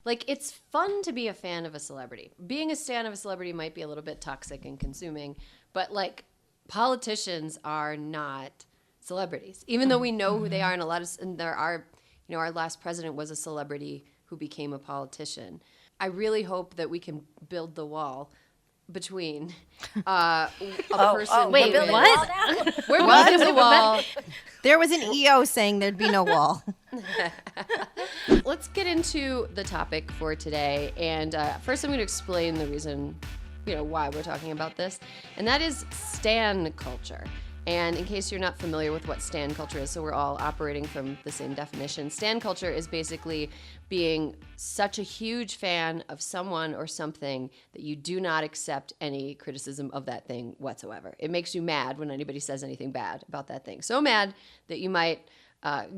like, it's fun to be a fan of a celebrity. Being a stan of a celebrity might be a little bit toxic and consuming, but like, politicians are not celebrities, even though we know who they are. And there are, our last president was a celebrity who became a politician. I really hope that we can build the wall between a person. Wait, what? We're building the wall. There was an EO saying there'd be no wall. Let's get into the topic for today. And first, I'm going to explain the reason, why we're talking about this. And that is stan culture. And in case you're not familiar with what stan culture is, so we're all operating from the same definition. Stan culture is basically being such a huge fan of someone or something that you do not accept any criticism of that thing whatsoever. It makes you mad when anybody says anything bad about that thing. So mad that you might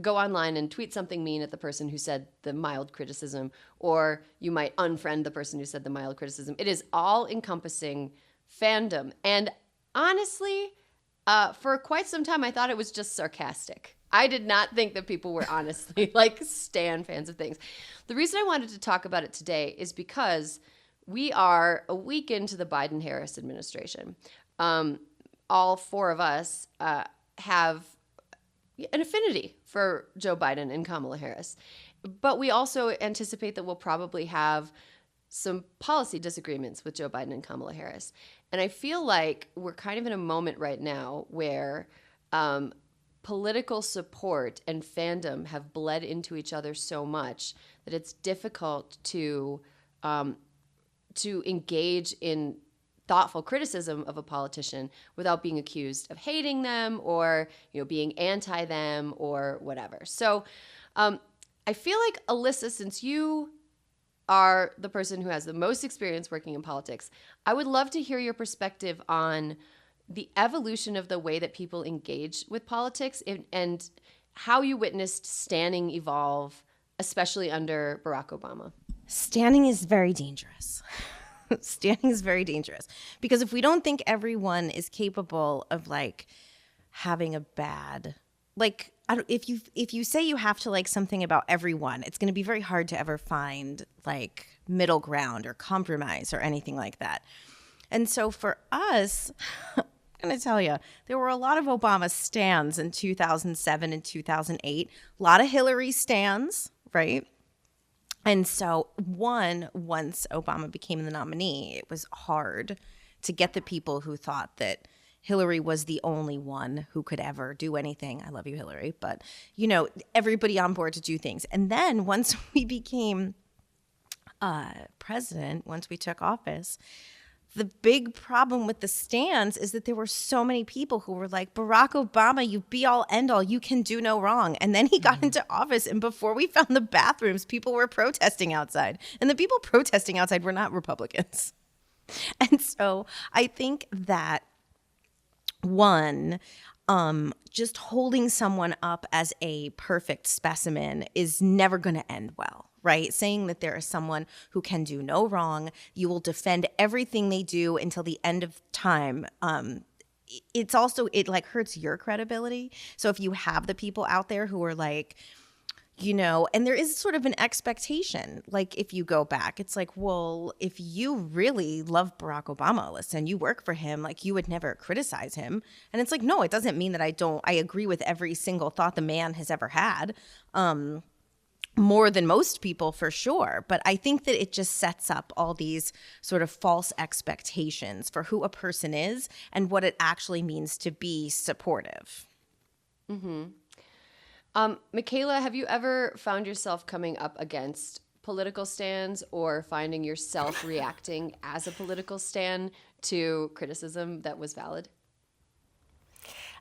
go online and tweet something mean at the person who said the mild criticism, or you might unfriend the person who said the mild criticism. It is all-encompassing fandom. And honestly, for quite some time, I thought it was just sarcastic. I did not think that people were honestly like stan fans of things. The reason I wanted to talk about it today is because we are a week into the Biden-Harris administration. All four of us have an affinity for Joe Biden and Kamala Harris. But we also anticipate that we'll probably have some policy disagreements with Joe Biden and Kamala Harris. And I feel like we're kind of in a moment right now where political support and fandom have bled into each other so much that it's difficult to engage in thoughtful criticism of a politician without being accused of hating them or being anti them or whatever. So I feel like, Alyssa, since you are the person who has the most experience working in politics, I would love to hear your perspective on the evolution of the way that people engage with politics and how you witnessed standing evolve, especially under Barack Obama. Standing is very dangerous. Standing is very dangerous because if we don't think everyone is capable of like having a bad, like, if you say you have to like something about everyone, it's going to be very hard to ever find like middle ground or compromise or anything like that. And so for us, I'm going to tell you, there were a lot of Obama stans in 2007 and 2008, a lot of Hillary stans, right? And so once Obama became the nominee, it was hard to get the people who thought that Hillary was the only one who could ever do anything. I love you, Hillary. But, everybody on board to do things. And then once we became president, once we took office, the big problem with the stands is that there were so many people who were like, Barack Obama, you be all end all, you can do no wrong. And then he got into office, and before we found the bathrooms, people were protesting outside. And the people protesting outside were not Republicans. And so I think that just holding someone up as a perfect specimen is never going to end well, right? Saying that there is someone who can do no wrong, you will defend everything they do until the end of time. It's also, it like hurts your credibility. So if you have the people out there who are like, and there is sort of an expectation, like if you go back, it's like, well, if you really love Barack Obama, Alyssa, and you work for him, like you would never criticize him. And it's like, no, it doesn't mean that I agree with every single thought the man has ever had, more than most people for sure. But I think that it just sets up all these sort of false expectations for who a person is and what it actually means to be supportive. Mm-hmm. Michaela, have you ever found yourself coming up against political stands or finding yourself reacting as a political stand to criticism that was valid?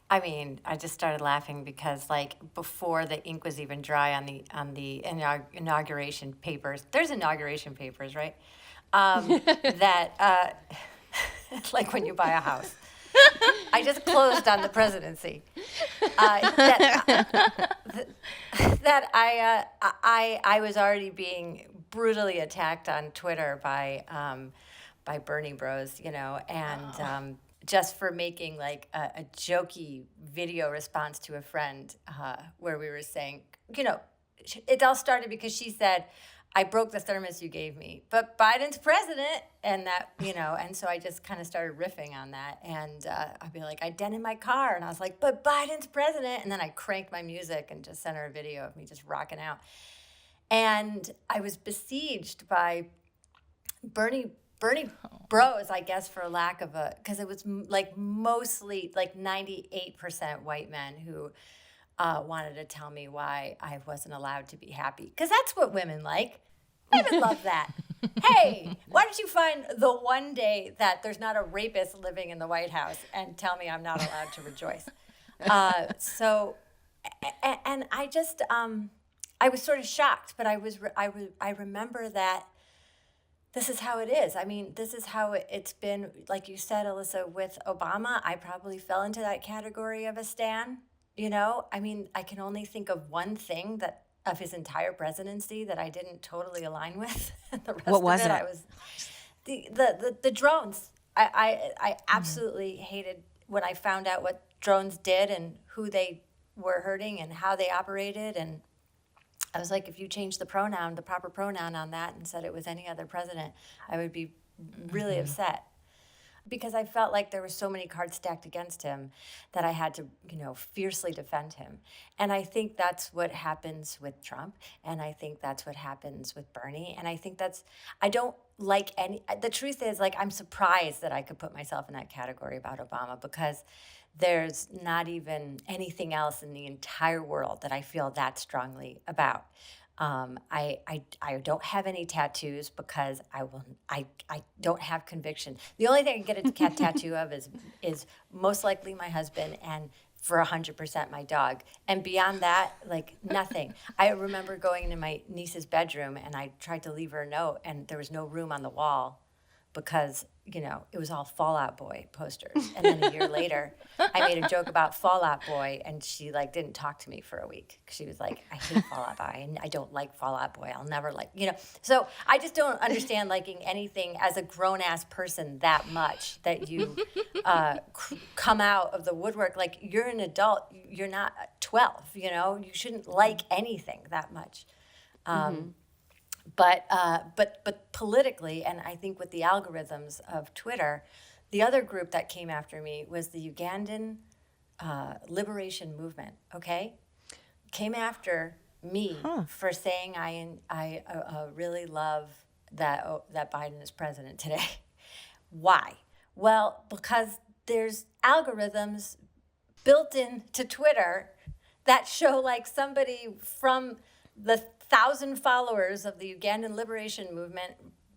I mean, I just started laughing because, like, before the ink was even dry on the inauguration papers, there's inauguration papers, right? That like when you buy a house. I just closed on the presidency. I was already being brutally attacked on Twitter by Bernie Bros, and just for making like a jokey video response to a friend where we were saying, it all started because she said, I broke the thermos you gave me, but Biden's president, and that, and so I just kind of started riffing on that, and I'd be like, I dented my car, and I was like, but Biden's president, and then I cranked my music and just sent her a video of me just rocking out, and I was besieged by Bernie bros, I guess, for lack of because it was like mostly like 98% white men who wanted to tell me why I wasn't allowed to be happy. Because that's what women like. Women love that. Hey, why don't you find the one day that there's not a rapist living in the White House and tell me I'm not allowed to rejoice? And I just, I was sort of shocked, but I remember that this is how it is. I mean, this is how it's been, like you said, Alyssa, with Obama. I probably fell into that category of a stan. I mean, I can only think of one thing of his entire presidency that I didn't totally align with. The rest What was of it? I was the drones. I absolutely hated when I found out what drones did and who they were hurting and how they operated. And I was like, if you changed the proper pronoun on that and said it was any other president, I would be really upset. Because I felt like there were so many cards stacked against him that I had to, fiercely defend him. And I think that's what happens with Trump. And I think that's what happens with Bernie. And I think I don't like the truth is, like, I'm surprised that I could put myself in that category about Obama, because there's not even anything else in the entire world that I feel that strongly about. I don't have any tattoos because I don't have conviction. The only thing I can get a tattoo of is most likely my husband, and for 100% my dog. And beyond that, like, nothing. I remember going into my niece's bedroom and I tried to leave her a note, and there was no room on the wall because, it was all Fall Out Boy posters. And then a year later, I made a joke about Fall Out Boy, and she, like, didn't talk to me for a week. She was like, I hate Fall Out Boy, and I don't like Fall Out Boy. I'll never like, So I just don't understand liking anything as a grown-ass person that much, that you come out of the woodwork. Like, you're an adult. You're not 12, You shouldn't like anything that much. But politically, and I think with the algorithms of Twitter, the other group that came after me was the Ugandan liberation movement. Okay, came after me for saying I really love that Biden is president today. Why? Well, because there's algorithms built into Twitter that show, like, somebody from the 1,000 followers of the Ugandan liberation movement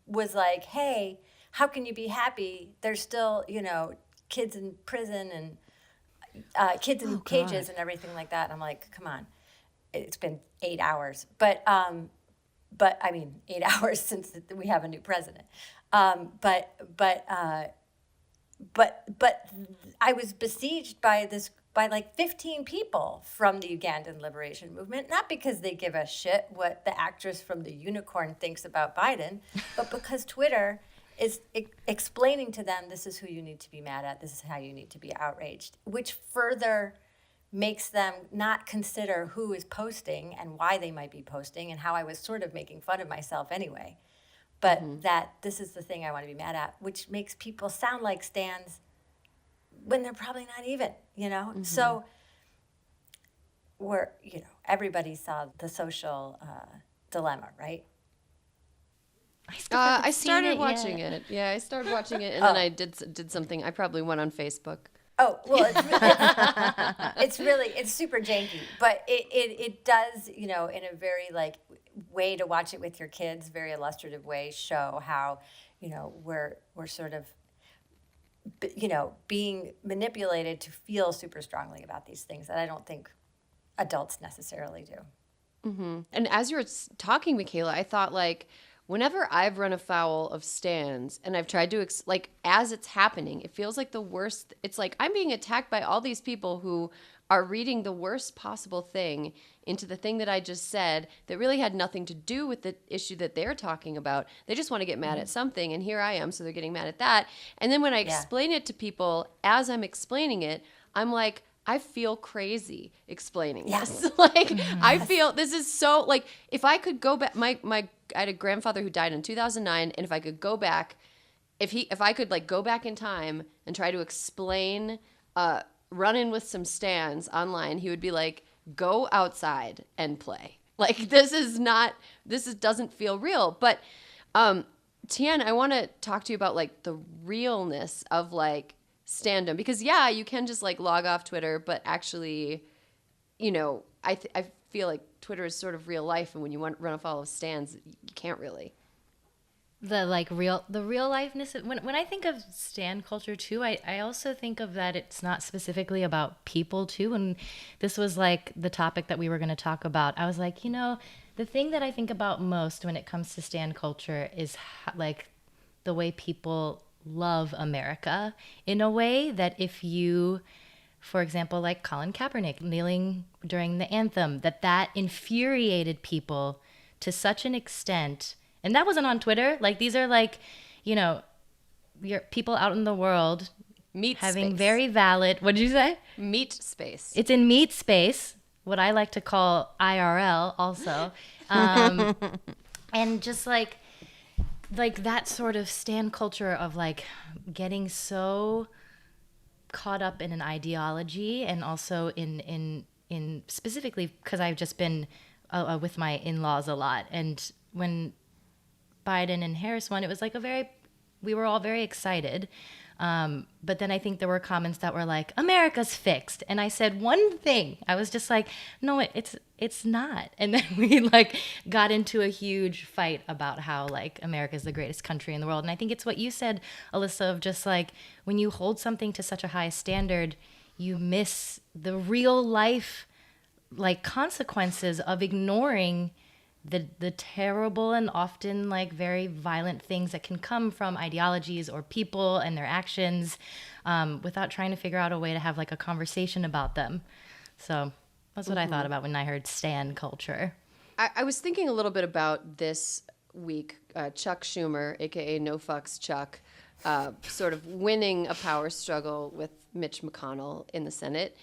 was like, hey, how can you be happy? There's still, kids in prison and kids in cages and everything like that. And I'm like, come on, it's been 8 hours. But I mean, 8 hours since we have a new president. But I was besieged by like 15 people from the Ugandan liberation movement, not because they give a shit what the actress from The Unicorn thinks about Biden, but because Twitter is explaining to them, this is who you need to be mad at, this is how you need to be outraged, which further makes them not consider who is posting and why they might be posting, and how I was sort of making fun of myself anyway. But that this is the thing I want to be mad at, which makes people sound like stans when they're probably not even, So everybody saw The Social Dilemma, right? I started watching it. Yeah, I started watching it, and then I did something. I probably went on Facebook. Oh, well, it's super janky, but it does, in a very, like, way to watch it with your kids, very illustrative way, show how, we're sort of, being manipulated to feel super strongly about these things that I don't think adults necessarily do. Mm-hmm. And as you were talking, Michaela, I thought, like, whenever I've run afoul of stans and I've tried to, as it's happening, it feels like the worst. It's like I'm being attacked by all these people who are reading the worst possible thing into the thing that I just said that really had nothing to do with the issue that they're talking about. They just want to get mad at something, and here I am, so they're getting mad at that. And then when I explain it to people, as I'm explaining it, I'm like, I feel crazy explaining this. Like, I feel this is so, like, if I could go back, I had a grandfather who died in 2009, and if I could go back, if I could, like, go back in time and try to explain, run in with some stands online, he would be like, go outside and play. Like, this doesn't feel real. But, Tien, I want to talk to you about, like, the realness of, like, standom, because you can just like log off Twitter, but actually, I feel like Twitter is sort of real life, and when you want to run afoul of stands, you can't really. The real lifeness. When I think of stan culture too, I also think of that it's not specifically about people too. And this was like the topic that we were going to talk about. I was like, the thing that I think about most when it comes to stan culture is like the way people love America, in a way that if you, for example, like Colin Kaepernick kneeling during the anthem, that infuriated people to such an extent. And that wasn't on Twitter. Like, these are like, your people out in the world having space. Very valid, what did you say? Meat space. It's in meat space, what I like to call IRL also. And just like that sort of stan culture of like getting so caught up in an ideology, and also in specifically because I've just been with my in-laws a lot. And when Biden and Harris won, it was like we were all very excited. But then I think there were comments that were like, America's fixed. And I said one thing. I was just like, no, it's not. And then we like got into a huge fight about how like America's the greatest country in the world. And I think it's what you said, Alyssa, of just like when you hold something to such a high standard, you miss the real life like consequences of ignoring the terrible and often like very violent things that can come from ideologies or people and their actions, without trying to figure out a way to have like a conversation about them. So that's what I thought about when I heard stan culture. I was thinking a little bit about this week, Chuck Schumer, aka No Fucks Chuck, sort of winning a power struggle with Mitch McConnell in the Senate.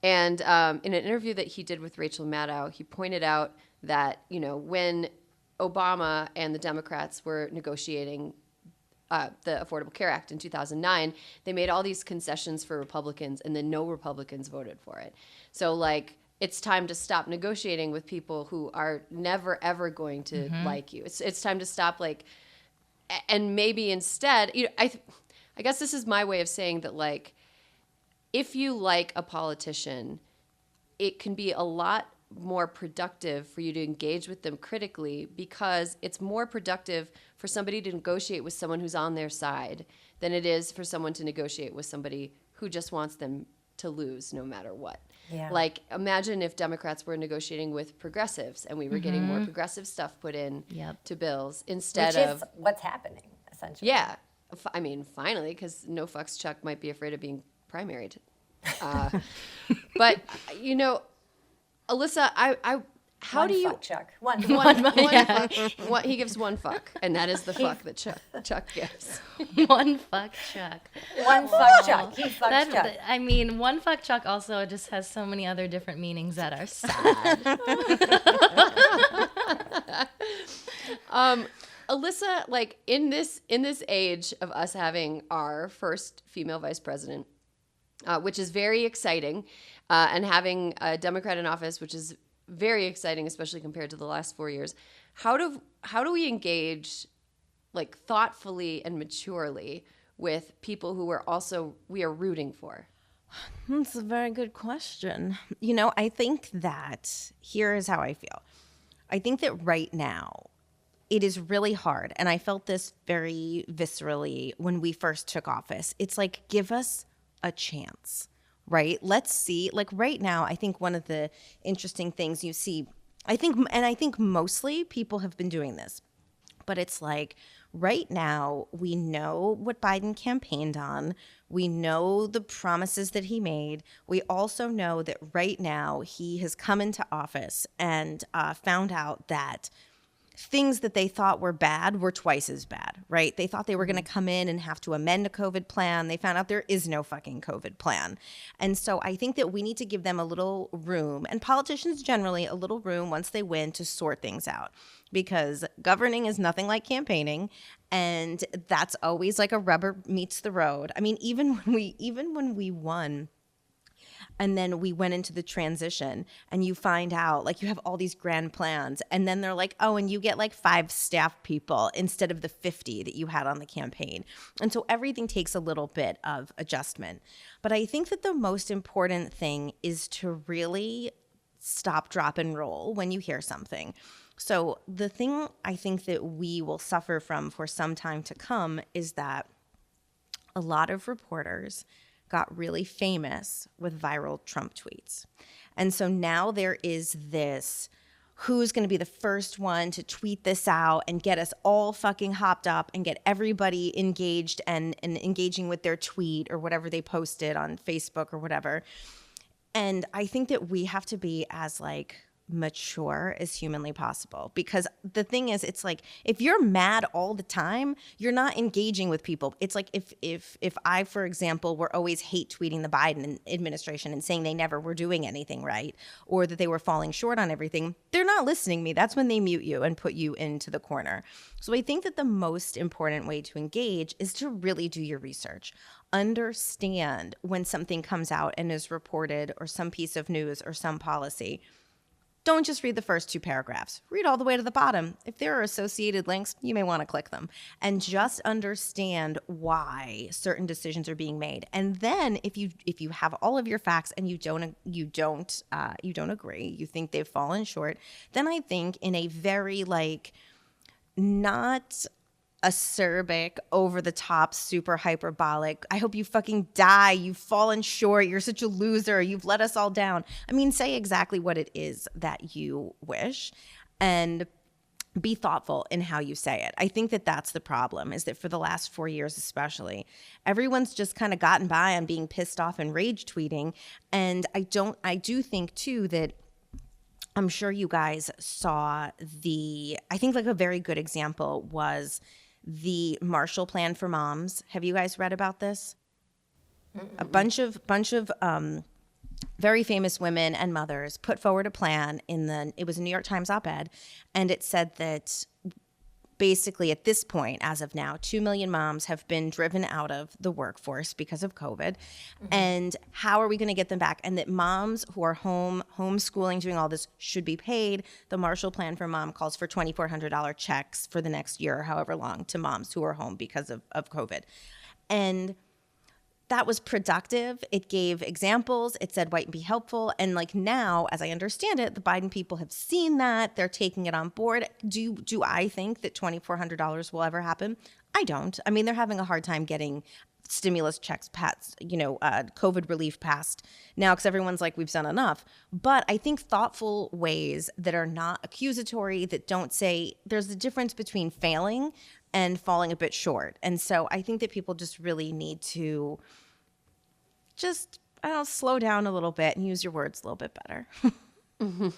And in an interview that he did with Rachel Maddow, he pointed out that, when Obama and the Democrats were negotiating the Affordable Care Act in 2009, they made all these concessions for Republicans, and then no Republicans voted for it. So, like, it's time to stop negotiating with people who are never, ever going to like you. It's time to stop, like, and maybe instead, I guess this is my way of saying that, like, if you like a politician, it can be a lot more productive for you to engage with them critically, because it's more productive for somebody to negotiate with someone who's on their side than it is for someone to negotiate with somebody who just wants them to lose no matter what. Yeah. Like, imagine if Democrats were negotiating with progressives and we were getting more progressive stuff put in to bills instead Which of... is what's happening, essentially. Yeah. I mean, finally, because No Fucks Chuck might be afraid of being primaried. But, Alyssa, how one do you... fuck Chuck. One fuck. He gives one fuck, and that is the fuck that Chuck gives. One fuck Chuck. One fuck Chuck. He fucks Chuck. I mean, one fuck Chuck also just has so many other different meanings that are sad. Alyssa, like, in this age of us having our first female vice president, which is very exciting, and having a Democrat in office, which is very exciting, especially compared to the last 4 years. How do we engage, like, thoughtfully and maturely with people who we are rooting for? That's a very good question. I think that here is how I feel. I think that right now it is really hard, and I felt this very viscerally when we first took office. It's like, give us a chance. Right? Let's see. Like, right now, I think one of the interesting things you see, I think mostly people have been doing this, but it's like, right now, we know what Biden campaigned on. We know the promises that he made. We also know that right now he has come into office and found out that things that they thought were bad were twice as bad, right? They thought they were going to come in and have to amend a COVID plan. They found out there is no fucking COVID plan. And so I think that we need to give them a little room, and politicians generally a little room once they win, to sort things out, because governing is nothing like campaigning. And that's always like a rubber meets the road. I mean, even when we won, and then we went into the transition, and you find out, like, you have all these grand plans, and then they're like, oh, and you get like 5 staff people instead of the 50 that you had on the campaign. And so everything takes a little bit of adjustment. But I think that the most important thing is to really stop, drop, and roll when you hear something. So the thing I think that we will suffer from for some time to come is that a lot of reporters got really famous with viral Trump tweets. And so now there is this, who's going to be the first one to tweet this out and get us all fucking hopped up and get everybody engaged and engaging with their tweet or whatever they posted on Facebook or whatever. And I think that we have to be as like mature as humanly possible, because the thing is, it's like, if you're mad all the time, you're not engaging with people. It's like if I, for example, were always hate tweeting the Biden administration and saying they never were doing anything right, or that they were falling short on everything, they're not listening to me. That's when they mute you and put you into the corner. So I think that the most important way to engage is to really do your research. Understand when something comes out and is reported, or some piece of news or some policy. Don't just read the first 2 paragraphs. Read all the way to the bottom. If there are associated links, you may want to click them. And just understand why certain decisions are being made. And then if you have all of your facts and you don't agree, you think they've fallen short, then I think in a very like not acerbic, over the top, super hyperbolic, I hope you fucking die, you've fallen short, you're such a loser, you've let us all down. I mean, say exactly what it is that you wish, and be thoughtful in how you say it. I think that that's the problem, is that for the last 4 years especially, everyone's just kind of gotten by on being pissed off and rage tweeting. And I do think too that, I'm sure you guys saw I think like a very good example was the Marshall Plan for moms. Have you guys read about this? Mm-mm. A bunch of very famous women and mothers put forward a plan it was a New York Times op-ed, and it said that basically at this point, as of now, 2 million moms have been driven out of the workforce because of COVID. Mm-hmm. And how are we going to get them back? And that moms who are homeschooling, doing all this, should be paid. The Marshall Plan for Mom calls for $2,400 checks for the next year, or however long, to moms who are home because of COVID. And that was productive. It gave examples. It said what would be helpful. And like now, as I understand it, the Biden people have seen that. They're taking it on board. Do I think that $2,400 will ever happen? I don't. I mean, they're having a hard time getting stimulus checks passed, COVID relief passed now, because everyone's like, we've done enough. But I think thoughtful ways that are not accusatory, that don't say, there's a difference between failing and falling a bit short. And so I think that people just really need to just, slow down a little bit and use your words a little bit better. Mm-hmm.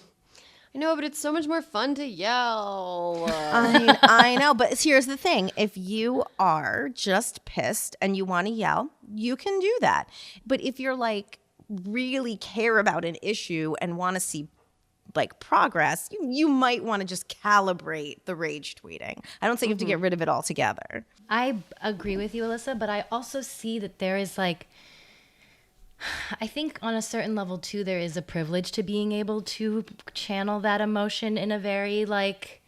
I know, but it's so much more fun to yell. I know, but here's the thing. If you are just pissed and you want to yell, you can do that. But if you're like really care about an issue and want to see like progress, you might want to just calibrate the rage tweeting. I don't say you have to get rid of it altogether. I agree with you, Alyssa, but I also see that there is like, I think on a certain level too, there is a privilege to being able to channel that emotion in a very like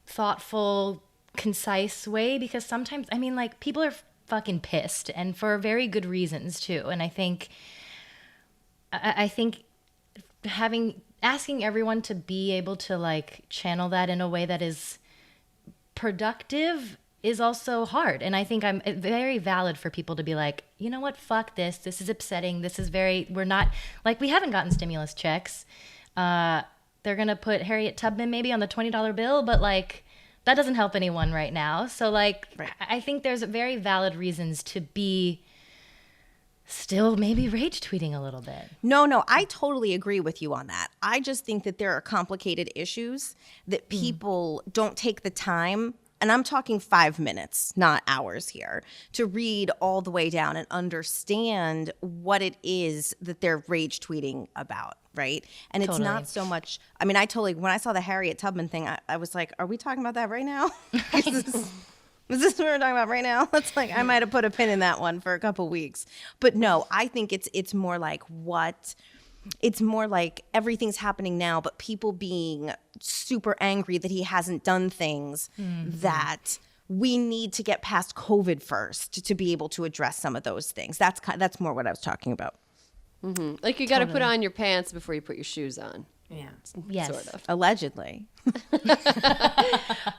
thoughtful, concise way, because sometimes, I mean, like, people are fucking pissed, and for very good reasons too. And I think asking everyone to be able to like channel that in a way that is productive is also hard. And I think it's very valid for people to be like, you know what, fuck this. This is upsetting. We're not, like, we haven't gotten stimulus checks. They're going to put Harriet Tubman maybe on the $20 bill, but like, that doesn't help anyone right now. So like, right. I think there's very valid reasons to be still maybe rage tweeting a little bit. No, I totally agree with you on that. I just think that there are complicated issues that people don't take the time, and I'm talking 5 minutes, not hours here, to read all the way down and understand what it is that they're rage tweeting about, right? And it's Totally. not so much, I mean, when I saw the Harriet Tubman thing, I was like, are we talking about that right now? Is this what we're talking about right now? It's like, I might have put a pin in that one for a couple weeks. But no, I think it's more like it's more like everything's happening now, but people being super angry that he hasn't done things that we need to get past COVID first to be able to address some of those things. That's more what I was talking about. Like you got to put on your pants before you put your shoes on. Yeah. Yes. Sort of. Allegedly.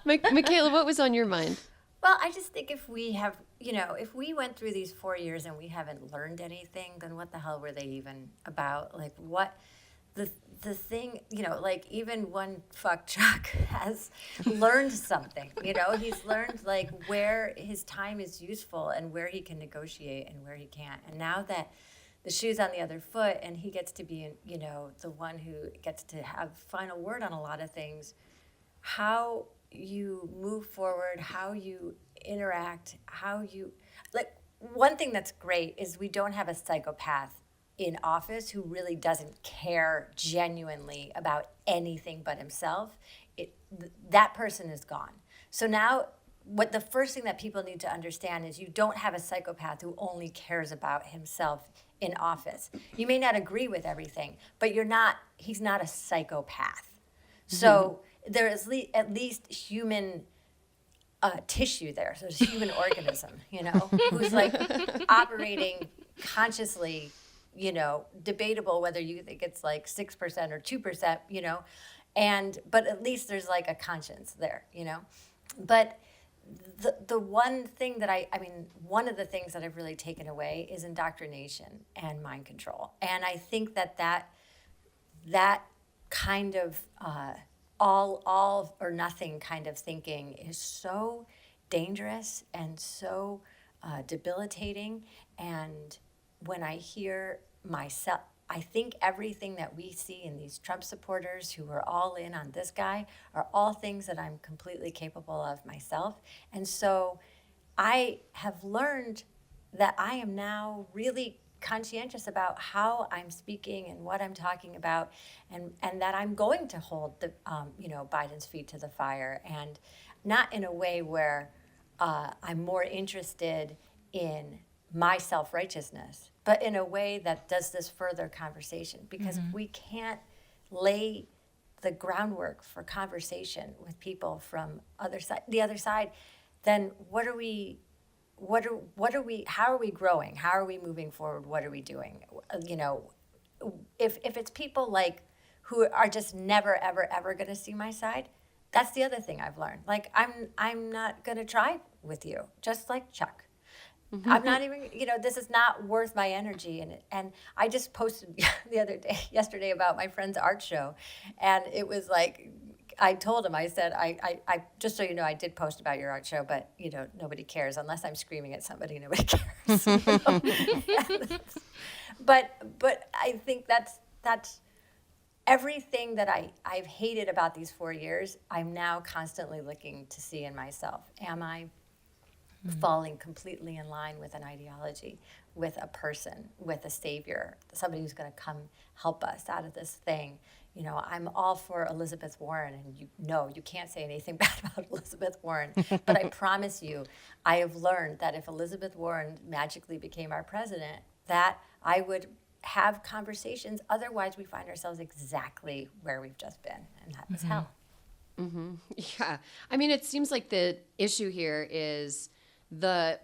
Michaela, what was on your mind? Well, I just think if we have, if we went through these 4 years and we haven't learned anything, then what the hell were they even about? Like, what the thing, like even one fuck Chuck has learned something. He's learned like where his time is useful and where he can negotiate and where he can't. And now that the shoe's on the other foot and he gets to be, the one who gets to have final word on a lot of things, how you move forward, how you interact, one thing that's great is we don't have a psychopath in office who really doesn't care genuinely about anything but himself. That person is gone. So now the first thing that people need to understand is you don't have a psychopath who only cares about himself in office. You may not agree with everything, but he's not a psychopath. So there is at least human tissue there. So there's a human organism, who's like operating consciously, debatable whether you think it's like 6% or 2%, but at least there's like a conscience there, But the one thing that one of the things that I've really taken away is indoctrination and mind control. And I think that kind of all or nothing kind of thinking is so dangerous and so debilitating. And when I hear myself, I think everything that we see in these Trump supporters who are all in on this guy are all things that I'm completely capable of myself. And so I have learned that I am now really conscientious about how I'm speaking and what I'm talking about, and that I'm going to hold the Biden's feet to the fire, and not in a way where I'm more interested in my self-righteousness, but in a way that does this further conversation. Because if we can't lay the groundwork for conversation with people from the other side, then how are we growing? How are we moving forward? What are we doing? If it's people like who are just never, ever, ever going to see my side, that's the other thing I've learned. Like, I'm not going to try with you, just like Chuck. I'm not even, this is not worth my energy. And I just posted yesterday about my friend's art show. And it was like, I told him, I said, I just so you know, I did post about your art show, but, nobody cares. Unless I'm screaming at somebody, nobody cares. But I think that's everything that I've hated about these 4 years, I'm now constantly looking to see in myself. Am I falling completely in line with an ideology, with a person, with a savior, somebody who's going to come help us out of this thing? I'm all for Elizabeth Warren, and you can't say anything bad about Elizabeth Warren, but I promise you, I have learned that if Elizabeth Warren magically became our president, that I would have conversations. Otherwise, we find ourselves exactly where we've just been, and that was hell. Mm-hmm. Yeah. I mean, it seems like the issue here is the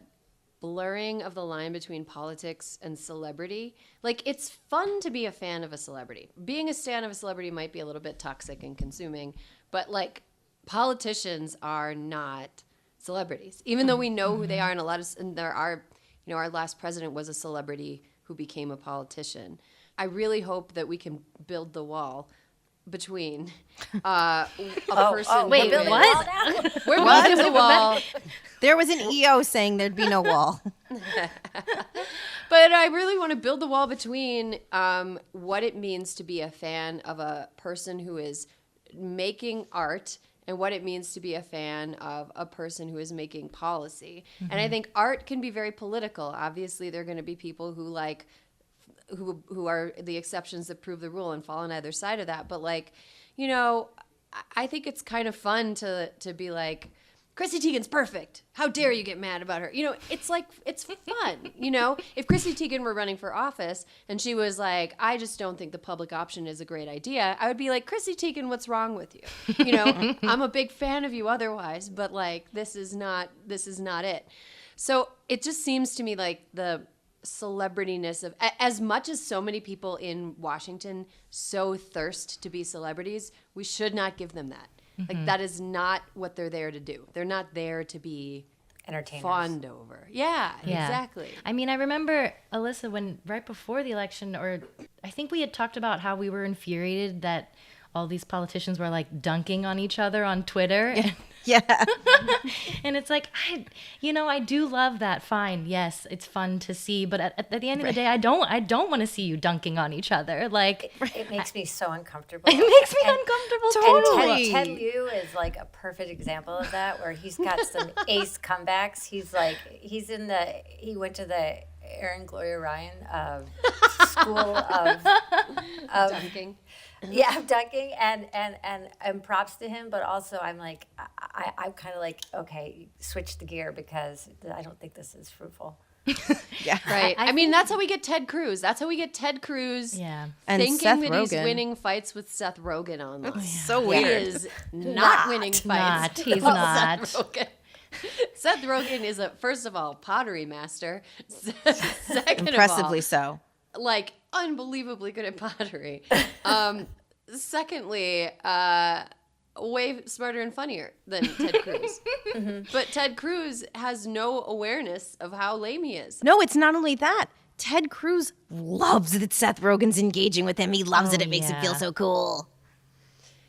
blurring of the line between politics and celebrity. Like, it's fun to be a fan of a celebrity. Being a stan of a celebrity might be a little bit toxic and consuming, but like, politicians are not celebrities, even though we know who they are. And there are, our last president was a celebrity who became a politician. I really hope that we can build the wall between a person. Wait, what? We're building the wall. There was an EO saying there'd be no wall. But I really want to build the wall between what it means to be a fan of a person who is making art and what it means to be a fan of a person who is making policy. Mm-hmm. And I think art can be very political. Obviously, there are going to be people who like who are the exceptions that prove the rule and fall on either side of that. But like, you know, I think it's kind of fun to be like, Chrissy Teigen's perfect. How dare you get mad about her? You know, it's like, it's fun. You know, if Chrissy Teigen were running for office and she was like, I just don't think the public option is a great idea, I would be like, Chrissy Teigen, what's wrong with you? You know, I'm a big fan of you otherwise, but like, this is not it. So it just seems to me like the celebrityness of, as much as so many people in Washington so thirst to be celebrities, we should not give them that. Mm-hmm. Like, that is not what they're there to do. They're not there to be entertainers. Fawned over. Yeah, exactly. I mean, I remember, Alyssa, when right before the election, or I think we had talked about how we were infuriated that all these politicians were like dunking on each other on Twitter. Yeah. And it's like, I do love that. Fine. Yes, it's fun to see. But at the end of the day, I don't want to see you dunking on each other. Like, it makes me so uncomfortable. It makes me uncomfortable. Totally. And Ted Lieu is like a perfect example of that, where he's got some ace comebacks. He went to the Erin Gloria Ryan school of Dunking. Yeah, I'm dunking, and props to him, but also I'm like, I'm kind of like, okay, switch the gear, because I don't think this is fruitful. Yeah. Right. I mean, that's how we get Ted Cruz. That's how we get Ted Cruz And thinking Seth that Rogen. He's winning fights with Seth Rogen online. So He weird. is not winning fights. He's with not. Seth Rogen. Seth Rogen is first of all, pottery master. Second Impressively of all, so. like, unbelievably good at pottery. Secondly, way smarter and funnier than Ted Cruz. Mm-hmm. But Ted Cruz has no awareness of how lame he is. No, it's not only that. Ted Cruz loves that Seth Rogen's engaging with him. He loves it. It makes him feel so cool.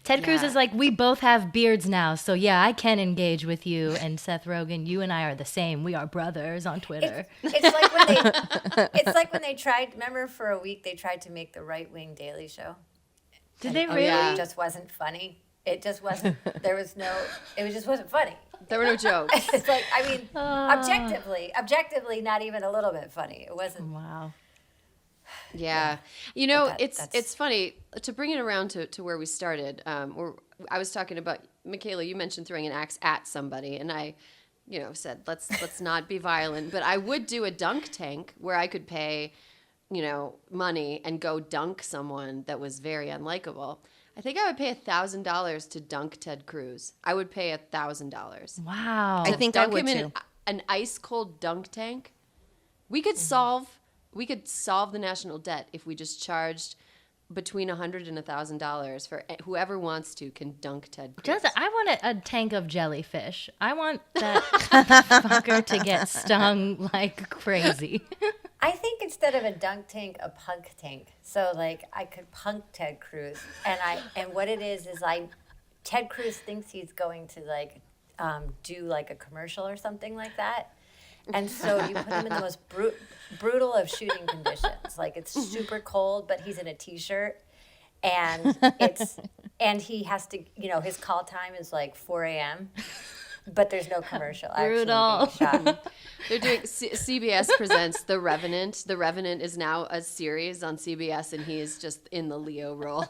Ted Cruz is like, we both have beards now, so yeah, I can engage with you. And Seth Rogen, you and I are the same. We are brothers on Twitter. It's like when they tried. Remember, for a week they tried to make the right-wing Daily Show. Did they really? It just wasn't funny. It just wasn't. It just wasn't funny. There were no jokes. It's like, I mean, objectively, not even a little bit funny. It wasn't. Wow. Yeah. You know, that's it's funny to bring it around to where we started. I was talking about, Michaela, you mentioned throwing an axe at somebody, and I, said, let's not be violent, but I would do a dunk tank where I could pay, money and go dunk someone that was very unlikable. I think I would pay $1,000 to dunk Ted Cruz. I would pay $1,000. Wow. I think I Dunk would him in too. an ice cold dunk tank. We could solve the national debt if we just charged between $100 and $1,000 for whoever wants to can dunk Ted Cruz. I want a tank of jellyfish. I want that fucker to get stung like crazy. I think instead of a dunk tank, a punk tank. So like, I could punk Ted Cruz, and what it is Ted Cruz thinks he's going to like do like a commercial or something like that. And so you put him in the most brutal of shooting conditions. Like, it's super cold, but he's in a T-shirt, and he has to, his call time is like 4 a.m., but there's no commercial Brutal. actually being shot. They're doing CBS presents The Revenant. The Revenant is now a series on CBS, and he is just in the Leo role.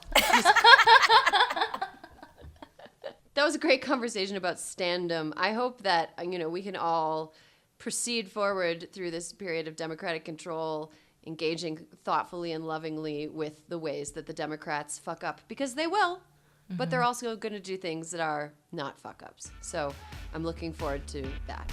That was a great conversation about standom. I hope that we can all proceed forward through this period of Democratic control, engaging thoughtfully and lovingly with the ways that the Democrats fuck up, because they will, but they're also going to do things that are not fuck ups. So I'm looking forward to that.